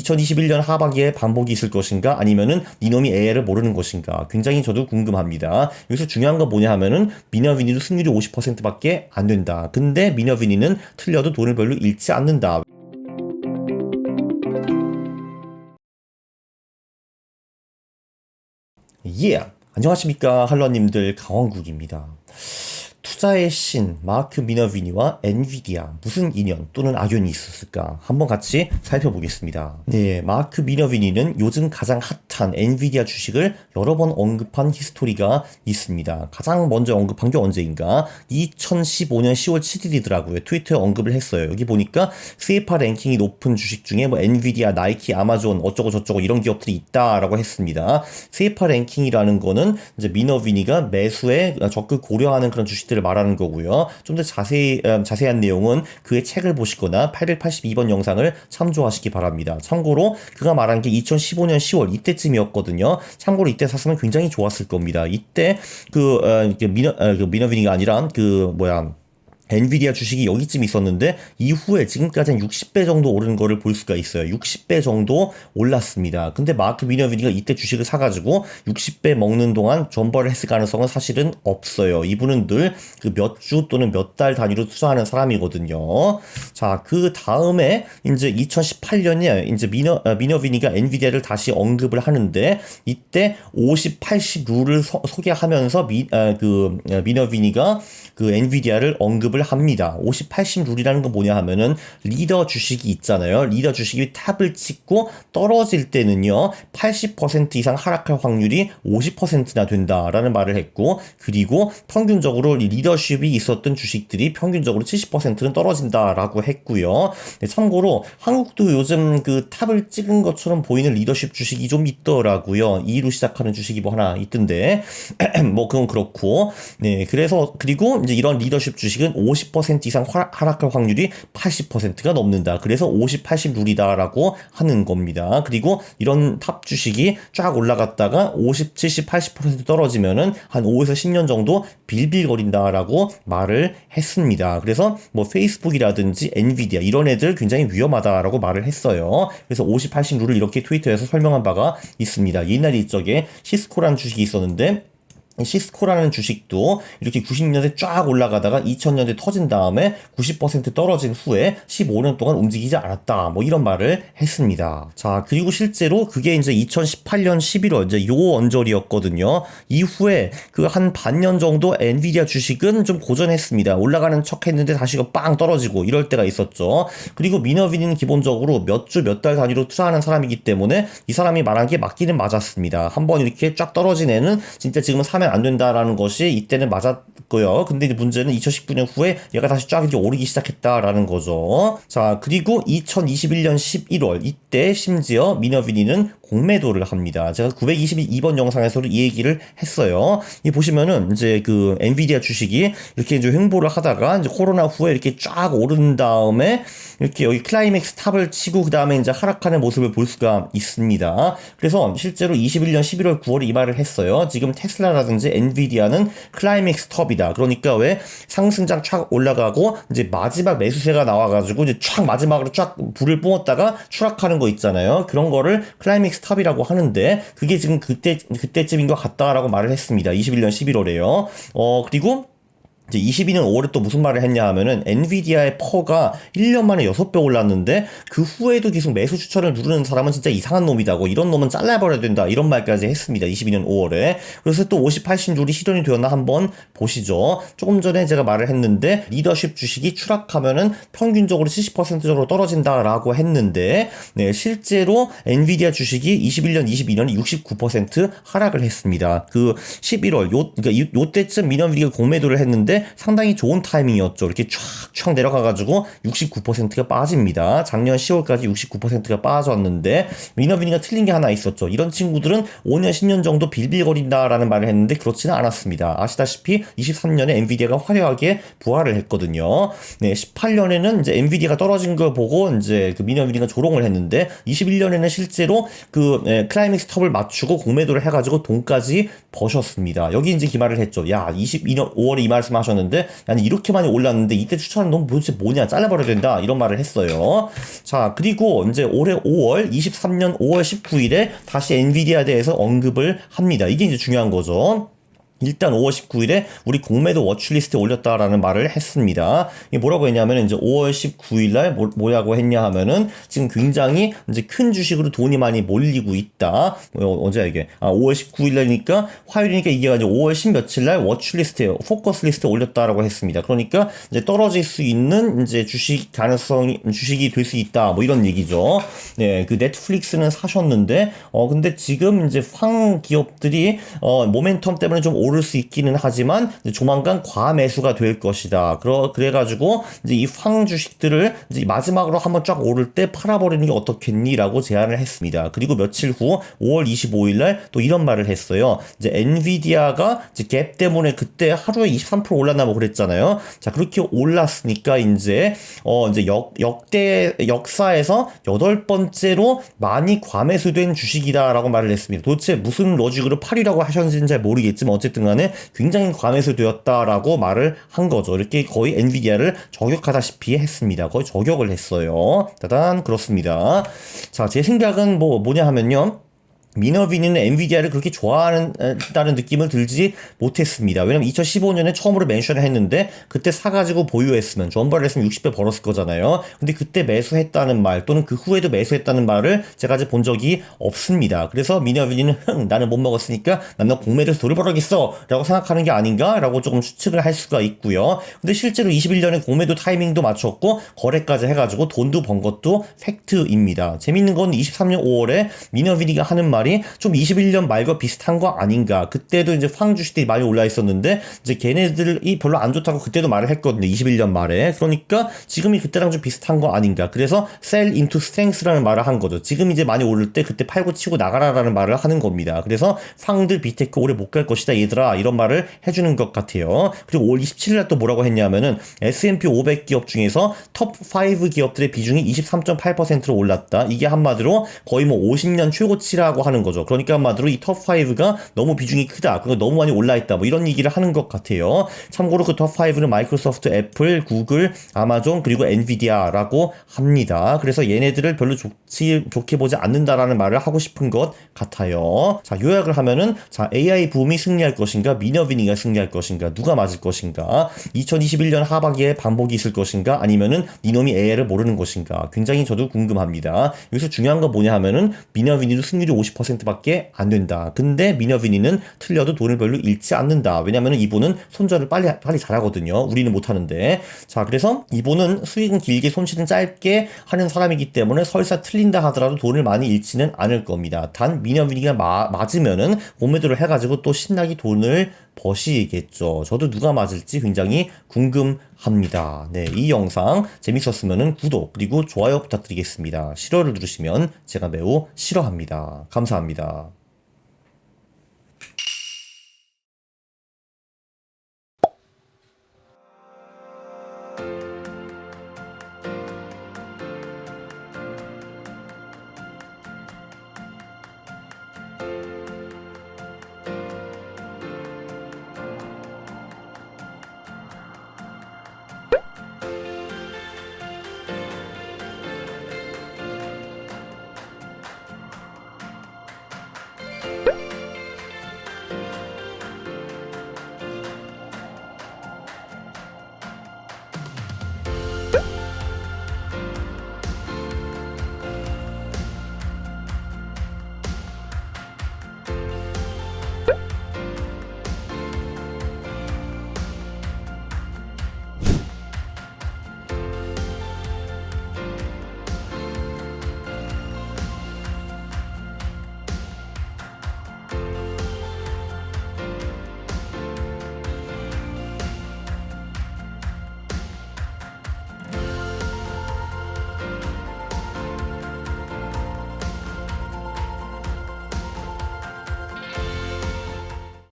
2021년 하반기에 반복이 있을 것인가 아니면은 이놈이 AI를 모르는 것인가 굉장히 저도 궁금합니다. 여기서 중요한 건 뭐냐 하면은 미너비니도 승률이 50%밖에 안 된다. 근데 미너비니는 틀려도 돈을 별로 잃지 않는다. 안녕하십니까 할러님들, 강원국입니다. 투자의 신 마크 미너비니와 엔비디아 무슨 인연 또는 악연이 있었을까 한번 같이 살펴보겠습니다. 네, 마크 미너비니는 요즘 가장 핫한 엔비디아 주식을 여러 번 언급한 히스토리가 있습니다. 가장 먼저 언급한 게 언제인가? 2015년 10월 7일이더라고요. 트위터에 언급을 했어요. 여기 보니까 세이파 랭킹이 높은 주식 중에 뭐 엔비디아, 나이키, 아마존 어쩌고 저쩌고 이런 기업들이 있다라고 했습니다. 세이파 랭킹이라는 거는 이제 미너비니가 매수에 적극 고려하는 그런 주식들을 말하는 거고요. 좀 더 자세한 내용은 그의 책을 보시거나 882번 영상을 참조하시기 바랍니다. 참고로 그가 말한 게 2015년 10월 이때쯤이었거든요. 참고로 이때 샀으면 굉장히 좋았을 겁니다. 이때 미너비니가 아니라 엔비디아 주식이 여기쯤 있었는데 이후에 지금까지는 60배 정도 오른 거를 볼 수가 있어요. 60배 정도 올랐습니다. 근데 마크 미너비니가 이때 주식을 사가지고 60배 먹는 동안 존버를 했을 가능성은 사실은 없어요. 이분은 늘 그 몇 주 또는 몇 달 단위로 투자하는 사람이거든요. 자, 그 다음에 이제 2018년에 이제 미너비니가 엔비디아를 다시 언급을 하는데 이때 50-80 룰을 소개하면서 미너비니가 그 엔비디아를 언급을 합니다. 50-80 룰이라는 건 뭐냐 하면은 리더 주식이 있잖아요. 리더 주식이 탑을 찍고 떨어질 때는요 80% 이상 하락할 확률이 50%나 된다라는 말을 했고, 그리고 평균적으로 리더십이 있었던 주식들이 평균적으로 70%는 떨어진다라고 했고요. 네, 참고로 한국도 요즘 그 탑을 찍은 것처럼 보이는 리더십 주식이 좀 있더라고요. 2로 시작하는 주식이 뭐 하나 있던데 뭐 그건 그렇고, 네, 그리고 이제 이런 리더십 주식은 50% 이상 하락할 확률이 80%가 넘는다. 그래서 50-80 룰이다라고 하는 겁니다. 그리고 이런 탑 주식이 쫙 올라갔다가 50, 70, 80% 떨어지면은 한 5에서 10년 정도 빌빌거린다라고 말을 했습니다. 그래서 뭐 페이스북이라든지 엔비디아 이런 애들 굉장히 위험하다라고 말을 했어요. 그래서 50-80 룰을 이렇게 트위터에서 설명한 바가 있습니다. 옛날에 이쪽에 시스코라는 주식이 있었는데 시스코라는 주식도 이렇게 90년대 쫙 올라가다가 2000년대 터진 다음에 90% 떨어진 후에 15년 동안 움직이지 않았다. 뭐 이런 말을 했습니다. 자, 그리고 실제로 그게 이제 2018년 11월 이제 요 언저리였거든요. 이후에 그 한 반년 정도 엔비디아 주식은 좀 고전했습니다. 올라가는 척 했는데 다시 빵 떨어지고 이럴 때가 있었죠. 그리고 미너비니는 기본적으로 몇 주 몇 달 단위로 투자하는 사람이기 때문에 이 사람이 말한 게 맞기는 맞았습니다. 한번 이렇게 쫙 떨어진 애는 진짜 지금은 사면 안 된다라는 것이 이때는 맞았고요. 근데 이제 문제는 2019년 후에 얘가 다시 쫙 이제 오르기 시작했다라는 거죠. 자, 그리고 2021년 11월 이때 심지어 미너비니는 공매도를 합니다. 제가 922번 영상에서도 이 얘기를 했어요. 이 보시면은 이제 그 엔비디아 주식이 이렇게 이제 횡보를 하다가 이제 코로나 후에 이렇게 쫙 오른 다음에 이렇게 여기 클라이맥스 탑을 치고 그 다음에 이제 하락하는 모습을 볼 수가 있습니다. 그래서 실제로 21년 11월 9월에 이 말을 했어요. 지금 테슬라라든지 엔비디아는 클라이맥스 탑이다. 그러니까 왜 상승장 쫙 올라가고 이제 마지막 매수세가 나와가지고 이제 쫙 마지막으로 쫙 불을 뿜었다가 추락하는 거 있잖아요. 그런 거를 클라이맥스 탑이라고 하는데 그게 지금 그때쯤인 것 같다라고 말을 했습니다. 21년 11월에요. 그리고 이제 22년 5월에 또 무슨 말을 했냐 하면은 엔비디아의 퍼가 1년 만에 6배 올랐는데 그 후에도 계속 매수 추천을 누르는 사람은 진짜 이상한 놈이다고, 이런 놈은 잘라버려야 된다, 이런 말까지 했습니다. 22년 5월에. 그래서 또 50-80 룰이 실현이 되었나 한번 보시죠. 조금 전에 제가 말을 했는데 리더십 주식이 추락하면은 평균적으로 70% 정도 떨어진다라고 했는데, 네, 실제로 엔비디아 주식이 21년 22년에 69% 하락을 했습니다. 그 11월 그러니까 요때쯤 미너비니가 공매도를 했는데 상당히 좋은 타이밍이었죠. 이렇게 쫙 내려가가지고 69%가 빠집니다. 작년 10월까지 69%가 빠졌는데 미너비니가 틀린 게 하나 있었죠. 이런 친구들은 5년 10년 정도 빌빌거린다라는 말을 했는데 그렇지는 않았습니다. 아시다시피 23년에 엔비디아가 화려하게 부활을 했거든요. 네, 18년에는 이제 엔비디아가 떨어진 걸 보고 이제 그 미너비니가 조롱을 했는데 21년에는 실제로 그 클라이맥스 탑을 맞추고 공매도를 해가지고 돈까지 버셨습니다. 여기 이제 이 말을 했죠. 야, 22년 5월에 이 말씀 말씀하셨는데, 아니 이렇게 많이 올랐는데 이때 추천은 넌 도대체 뭐냐, 잘라버려야 된다, 이런 말을 했어요. 자, 그리고 이제 올해 23년 5월 19일에 다시 엔비디아에 대해서 언급을 합니다. 이게 이제 중요한 거죠. 일단 5월 19일에 우리 공매도 워치리스트에 올렸다라는 말을 했습니다. 이게 뭐라고 했냐면 이제 5월 19일날 뭐라고 했냐 하면은 지금 굉장히 이제 큰 주식으로 돈이 많이 몰리고 있다. 언제야 이게? 5월 19일날이니까 화요일이니까 이게 이제 5월 10 며칠날 워치리스트에, 포커스 리스트에 올렸다라고 했습니다. 그러니까 이제 떨어질 수 있는 이제 주식이 될 수 있다, 뭐 이런 얘기죠. 네, 그 넷플릭스는 사셨는데 근데 지금 이제 황 기업들이 모멘텀 때문에 좀 오를 수 있기는 하지만 조만간 과매수가 될 것이다. 그래가지고 이제 이 황 주식들을 이제 마지막으로 한번 쫙 오를 때 팔아버리는 게 어떻겠니라고 제안을 했습니다. 그리고 며칠 후 5월 25일날 또 이런 말을 했어요. 이제 엔비디아가 이제 갭 때문에 그때 하루에 23% 올랐나 뭐 그랬잖아요. 자, 그렇게 올랐으니까 이제 역사에서 8번째로 많이 과매수된 주식이다라고 말을 했습니다. 도대체 무슨 로직으로 8이라고 하셨는지는 잘 모르겠지만 어쨌든 간에 굉장히 과매수되었다라고 말을 한 거죠. 이렇게 거의 엔비디아를 저격하다시피 했습니다. 거의 저격을 했어요. 따단, 그렇습니다. 자, 제 생각은 뭐냐 하면요. 미너비니는 엔비디아를 그렇게 좋아한다는 느낌을 들지 못했습니다. 왜냐면 2015년에 처음으로 멘션을 했는데 그때 사가지고 보유했으면, 존버를 했으면 60배 벌었을 거잖아요. 근데 그때 매수했다는 말 또는 그 후에도 매수했다는 말을 제가 아직 본 적이 없습니다. 그래서 미너비니는 나는 못 먹었으니까 난 너 공매도에서 돈을 벌어야겠어 라고 생각하는 게 아닌가 라고 조금 추측을 할 수가 있고요. 근데 실제로 21년에 공매도 타이밍도 맞췄고 거래까지 해가지고 돈도 번 것도 팩트입니다. 재밌는 건 23년 5월에 미너비니가 하는 말 좀 21년 말과 비슷한 거 아닌가. 그때도 이제 황 주식들이 많이 올라 있었는데 이제 걔네들이 별로 안 좋다고 그때도 말을 했거든요. 21년 말에. 그러니까 지금이 그때랑 좀 비슷한 거 아닌가. 그래서 sell into strength라는 말을 한 거죠. 지금 이제 많이 오를 때 그때 팔고 치고 나가라라는 말을 하는 겁니다. 그래서 황들 비테크 오래 못 갈 것이다 얘들아, 이런 말을 해주는 것 같아요. 그리고 5월 27일날 또 뭐라고 했냐면은 S&P 500 기업 중에서 톱 5 기업들의 비중이 23.8%로 올랐다. 이게 한마디로 거의 뭐 50년 최고치라고 하는 거죠. 그러니까 한마디로 이 톱 5가 너무 비중이 크다, 그거 너무 많이 올라있다, 뭐 이런 얘기를 하는 것 같아요. 참고로 그 톱 5는 마이크로소프트, 애플, 구글, 아마존, 그리고 엔비디아라고 합니다. 그래서 얘네들을 별로 좋게 보지 않는다라는 말을 하고 싶은 것 같아요. 자, 요약을 하면은, 자, AI 붐이 승리할 것인가, 미너비니가 승리할 것인가, 누가 맞을 것인가, 2021년 하반기에 반복이 있을 것인가, 아니면은 니놈이 AI를 모르는 것인가, 굉장히 저도 궁금합니다. 여기서 중요한 건 뭐냐 하면은 미너비니도 승률이 50%밖에 안 된다. 근데 미너비니는 틀려도 돈을 별로 잃지 않는다. 왜냐면은 이분은 손절을 빨리 잘하거든요. 우리는 못하는데. 자, 그래서 이분은 수익은 길게 손실은 짧게 하는 사람이기 때문에 설사 틀린다 하더라도 돈을 많이 잃지는 않을 겁니다. 단 미너비니가 맞으면은 공매도를 해가지고 또 신나게 돈을 버시겠죠. 저도 누가 맞을지 굉장히 궁금합니다. 네, 이 영상 재밌었으면 구독 그리고 좋아요 부탁드리겠습니다. 싫어를 누르시면 제가 매우 싫어합니다. 감사합니다.